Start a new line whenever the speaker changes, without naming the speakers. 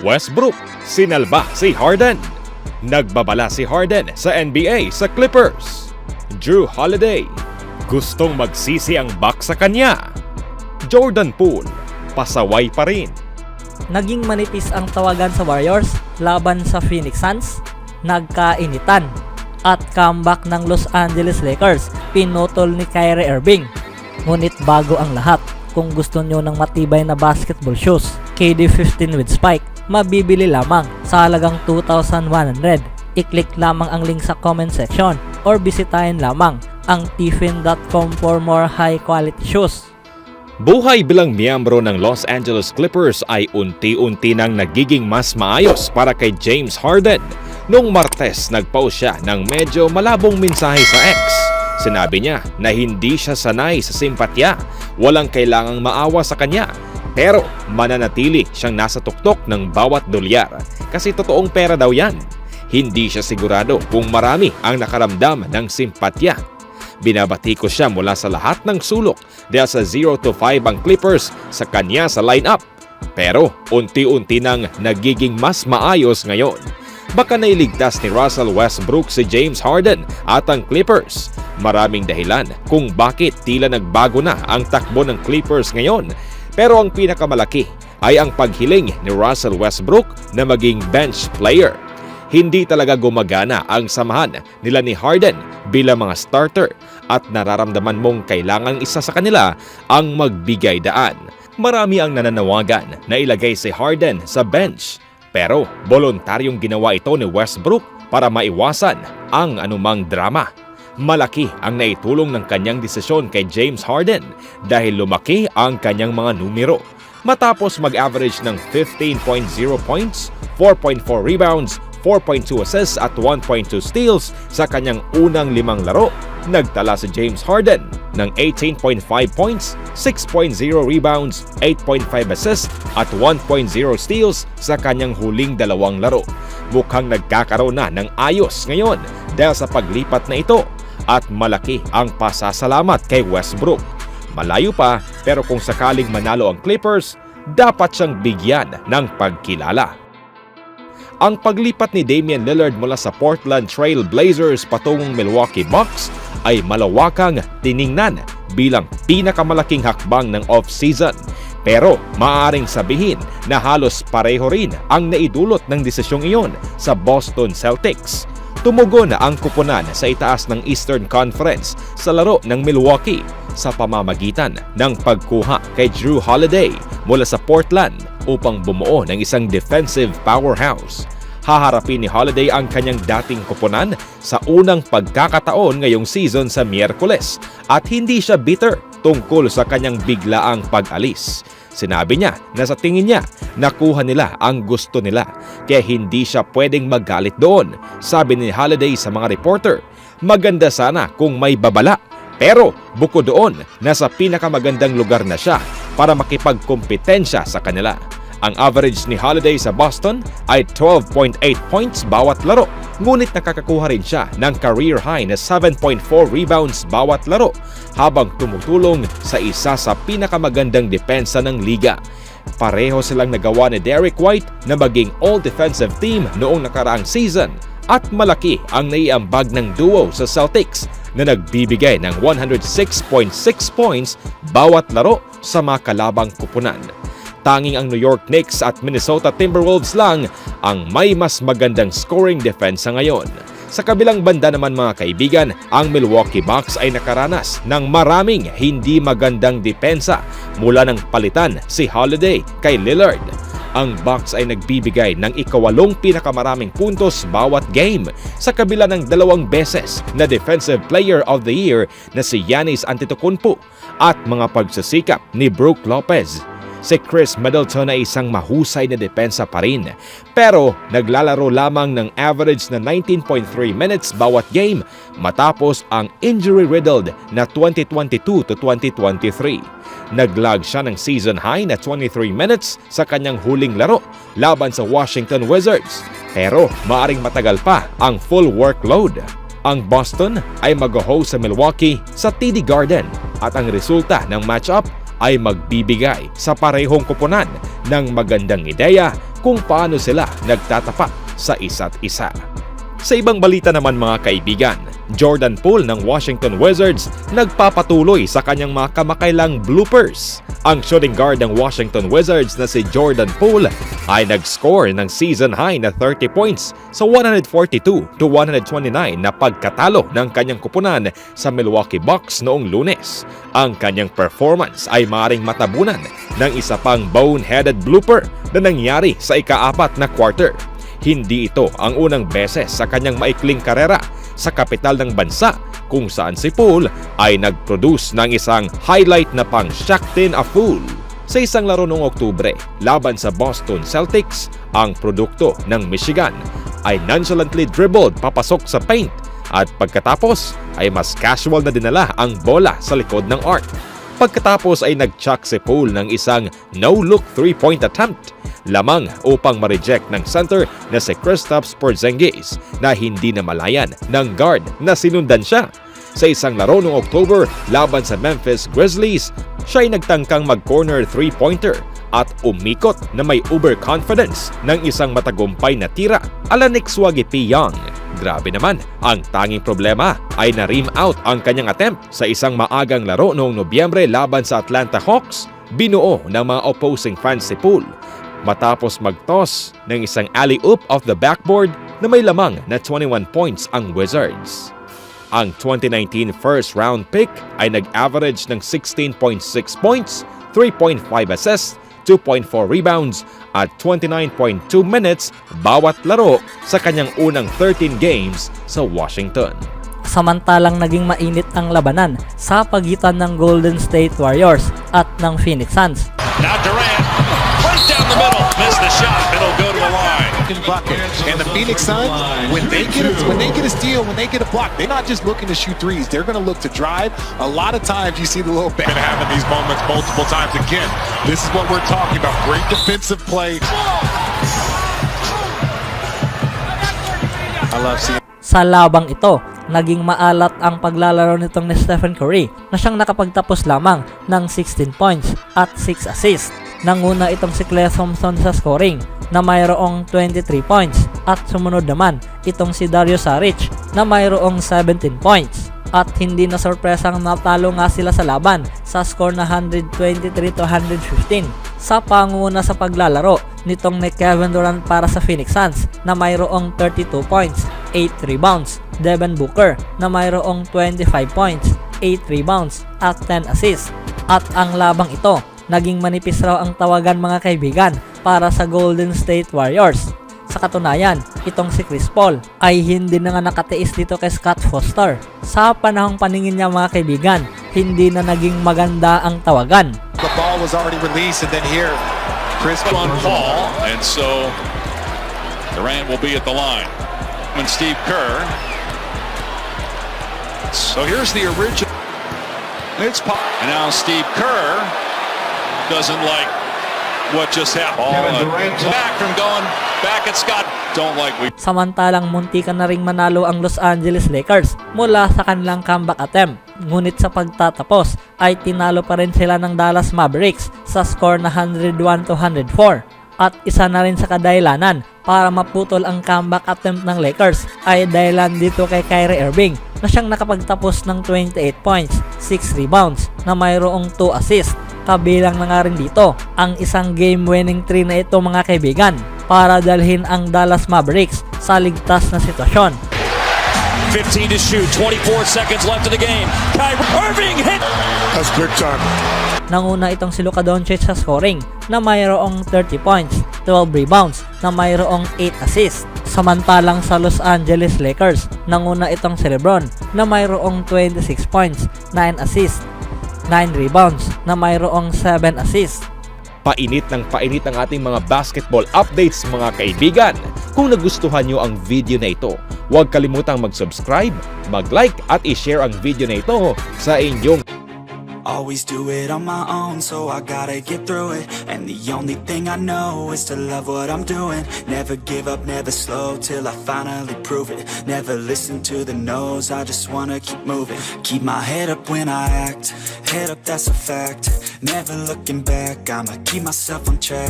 Westbrook, sinalba si Harden. Nagbabala si Harden sa NBA sa Clippers. Jrue Holiday, gustong magsisi ang Bucks sa kanya. Jordan Poole, pasaway pa rin.
Naging manipis ang tawagan sa Warriors laban sa Phoenix Suns, nagkainitan. At comeback ng Los Angeles Lakers, pinutol ni Kyrie Irving. Ngunit bago ang lahat, kung gusto nyo ng matibay na basketball shoes, KD 15 with spike, mabibili lamang sa halagang 2,100. I-click lamang ang link sa comment section or bisitahin lamang ang tiffin.com for more high quality shoes.
Buhay bilang miyembro ng Los Angeles Clippers ay unti-unti nang nagiging mas maayos para kay James Harden. Noong Martes, nagpost siya ng medyo malabong mensahe sa X. Sinabi niya na hindi siya sanay sa simpatya, walang kailangang maawa sa kanya. Pero mananatili siyang nasa tuktok ng bawat dolyar kasi totoong pera daw yan. Hindi siya sigurado kung marami ang nakaramdam ng simpatya. Binabati ko siya mula sa lahat ng sulok dahil sa 0-5 ang Clippers sa kanya sa lineup. Pero unti-unti nang nagiging mas maayos ngayon. Baka nailigtas ni Russell Westbrook si James Harden at ang Clippers. Maraming dahilan kung bakit tila nagbago na ang takbo ng Clippers ngayon. Pero ang pinakamalaki ay ang paghiling ni Russell Westbrook na maging bench player. Hindi talaga gumagana ang samahan nila ni Harden bilang mga starter at nararamdaman mong kailangang isa sa kanila ang magbigay daan. Marami ang nananawagan na ilagay si Harden sa bench. Pero voluntaryong ginawa ito ni Westbrook para maiwasan ang anumang drama. Malaki ang naitulong ng kanyang desisyon kay James Harden dahil lumaki ang kanyang mga numero. Matapos mag-average ng 15.0 points, 4.4 rebounds, 4.2 assists at 1.2 steals sa kanyang unang 5 laro, nagtala si James Harden ng 18.5 points, 6.0 rebounds, 8.5 assists at 1.0 steals sa kanyang huling 2 laro. Mukhang nagkakaroon na ng ayos ngayon dahil sa paglipat na ito at malaki ang pasasalamat kay Westbrook. Malayo pa pero kung sakaling manalo ang Clippers, dapat siyang bigyan ng pagkilala. Ang paglipat ni Damian Lillard mula sa Portland Trail Blazers patungong Milwaukee Bucks ay malawakang tiningnan bilang pinakamalaking hakbang ng off-season. Pero maaaring sabihin na halos pareho rin ang naidulot ng desisyong iyon sa Boston Celtics. Tumugon ang kupunan sa itaas ng Eastern Conference sa laro ng Milwaukee sa pamamagitan ng pagkuha kay Jrue Holiday mula sa Portland upang bumuo ng isang defensive powerhouse. Haharapin ni Holiday ang kanyang dating kupunan sa unang pagkakataon ngayong season sa Miyerkules at hindi siya bitter tungkol sa kanyang biglaang pag-alis. Sinabi niya na sa tingin niya nakuha nila ang gusto nila kaya hindi siya pwedeng magalit doon. Sabi ni Holiday sa mga reporter, maganda sana kung may babala pero bukod doon nasa pinakamagandang lugar na siya para makipagkompetensya sa kanila. Ang average ni Holiday sa Boston ay 12.8 points bawat laro, ngunit nakakakuha rin siya ng career high na 7.4 rebounds bawat laro habang tumutulong sa isa sa pinakamagandang depensa ng liga. Pareho silang nagawa ni Derrick White na maging all-defensive team noong nakaraang season at malaki ang naiambag ng duo sa Celtics na nagbibigay ng 106.6 points bawat laro sa mga kalabang kupunan. Tanging ang New York Knicks at Minnesota Timberwolves lang ang may mas magandang scoring defense ngayon. Sa kabilang banda naman mga kaibigan, ang Milwaukee Bucks ay nakaranas ng maraming hindi magandang depensa mula ng palitan si Holiday kay Lillard. Ang Bucks ay nagbibigay ng ika-8 pinakamaraming puntos bawat game sa kabila ng 2 beses na Defensive Player of the Year na si Giannis Antetokounmpo at mga pagsasikap ni Brook Lopez. Si Chris Middleton ay isang mahusay na depensa pa rin pero naglalaro lamang ng average na 19.3 minutes bawat game matapos ang injury-riddled na 2022 to 2023. Naglag siya ng season high na 23 minutes sa kanyang huling laro laban sa Washington Wizards pero maaring matagal pa ang full workload. Ang Boston ay mag-host sa Milwaukee sa TD Garden at ang resulta ng matchup ay magbibigay sa parehong kupunan ng magandang ideya kung paano sila nagtatapat sa isa't isa. Sa ibang balita naman mga kaibigan, Jordan Poole ng Washington Wizards nagpapatuloy sa kanyang mga kamakailang bloopers. Ang shooting guard ng Washington Wizards na si Jordan Poole ay nag-score ng season high na 30 points sa 142-129 na pagkatalo ng kanyang kupunan sa Milwaukee Bucks noong Lunes. Ang kanyang performance ay maaaring matabunan ng isa pang boneheaded blooper na nangyari sa ika-4 na quarter. Hindi ito ang unang beses sa kanyang maikling karera sa kapital ng bansa kung saan si Poole ay nag-produce ng isang highlight na pang Shaqtin' a Fool. Sa isang laro noong Oktubre laban sa Boston Celtics, ang produkto ng Michigan ay nonchalantly dribbled papasok sa paint at pagkatapos ay mas casual na dinala ang bola sa likod ng arc. Pagkatapos ay nag-chuck si Poole ng isang no-look 3-point attempt lamang upang ma-reject ng center na si Kristaps Porzingis na hindi na malayan ng guard na sinundan siya. Sa isang laro noong October laban sa Memphis Grizzlies, siya ay nagtangkang mag-corner 3-pointer at umikot na may overconfidence ng isang matagumpay na tira ala Nick Swaggy P. Young. Grabe naman, ang tanging problema ay na-rim out ang kanyang attempt sa isang maagang laro noong Nobyembre laban sa Atlanta Hawks. Binuo ng mga opposing fans si Poole matapos mag-toss ng isang alley-oop off the backboard na may lamang na 21 points ang Wizards. Ang 2019 first round pick ay nag-average ng 16.6 points, 3.5 assists, 2.4 rebounds at 29.2 minutes bawat laro sa kanyang unang 13 games sa Washington.
Samantalang naging mainit ang labanan sa pagitan ng Golden State Warriors at ng Phoenix Suns.
Now Durant, right down the middle, missed the shot, it'll go to the line.
Bucket. And the Phoenix Suns, when they get a steal, when they get a block, they're not just looking to shoot threes. They're going to look to drive. A lot of times you see the little
Been having these moments multiple times again. This is what we're talking about. Great defensive play.
I love seeing.
Sa labang ito, naging maalat ang paglalaro nitong ni Stephen Curry na siyang nakapagtapos lamang ng 16 points at 6 assists. Nanguna itong si Klay Thompson sa scoring na mayroong 23 points at sumunod naman itong si Dario Saric na mayroong 17 points. At hindi na sorpresang natalo nga sila sa laban sa score na 123-115 sa panguna sa paglalaro nitong ni Kevin Durant para sa Phoenix Suns na mayroong 32 points, 8 rebounds, Devin Booker na mayroong 25 points, 8 rebounds at 10 assists. At ang labang ito, naging manipis raw ang tawagan mga kaibigan para sa Golden State Warriors. Sa katunayan, itong si Chris Paul ay hindi na nga nakatiis dito kay Scott Foster. Sa panahong paningin niya mga kaibigan, hindi na naging maganda ang tawagan.
The ball was already released, and then here, Chris
On Paul, and so Durant will be at the line. And Steve Kerr. So here's the original. It's Paul. And now Steve Kerr doesn't like what just happened. Back from going back at Scott. Don't like we.
Samantalang muntikan na ring manalo ang Los Angeles Lakers mula sa kanilang comeback attempt. Ngunit sa pagtatapos ay tinalo pa rin sila ng Dallas Mavericks sa score na 101-104. At isa na rin sa kadahilanan para maputol ang comeback attempt ng Lakers ay dahilan dito kay Kyrie Irving na siyang nakapagtapos ng 28 points, 6 rebounds na mayroong 2 assists. Kabilang na nga rin dito ang isang game-winning 3 na ito mga kaibigan para dalhin ang Dallas Mavericks sa ligtas na sitwasyon.
15 to shoot, 24 seconds left in the game. Kyrie Irving hit.
That's big time.
Nanguna itong si Luka Doncic sa scoring na mayroong 30 points, 12 rebounds na mayroong 8 assists. Samantalang sa Los Angeles Lakers, nanguna itong si LeBron na mayroong 26 points, 9 assists, 9 rebounds na mayroong 7 assists.
Painit ng painit ang ating mga basketball updates mga kaibigan. Kung nagustuhan nyo ang video na ito, huwag kalimutang mag-subscribe, mag-like at i-share ang video na ito sa inyong
Always do it on my own, so I gotta get through it. And the only thing I know is to love what I'm doing. Never give up, never slow, till I finally prove it. Never listen to the no's, I just wanna keep moving. Keep my head up when I act, head up that's a fact. Never looking back, I'ma keep myself on track.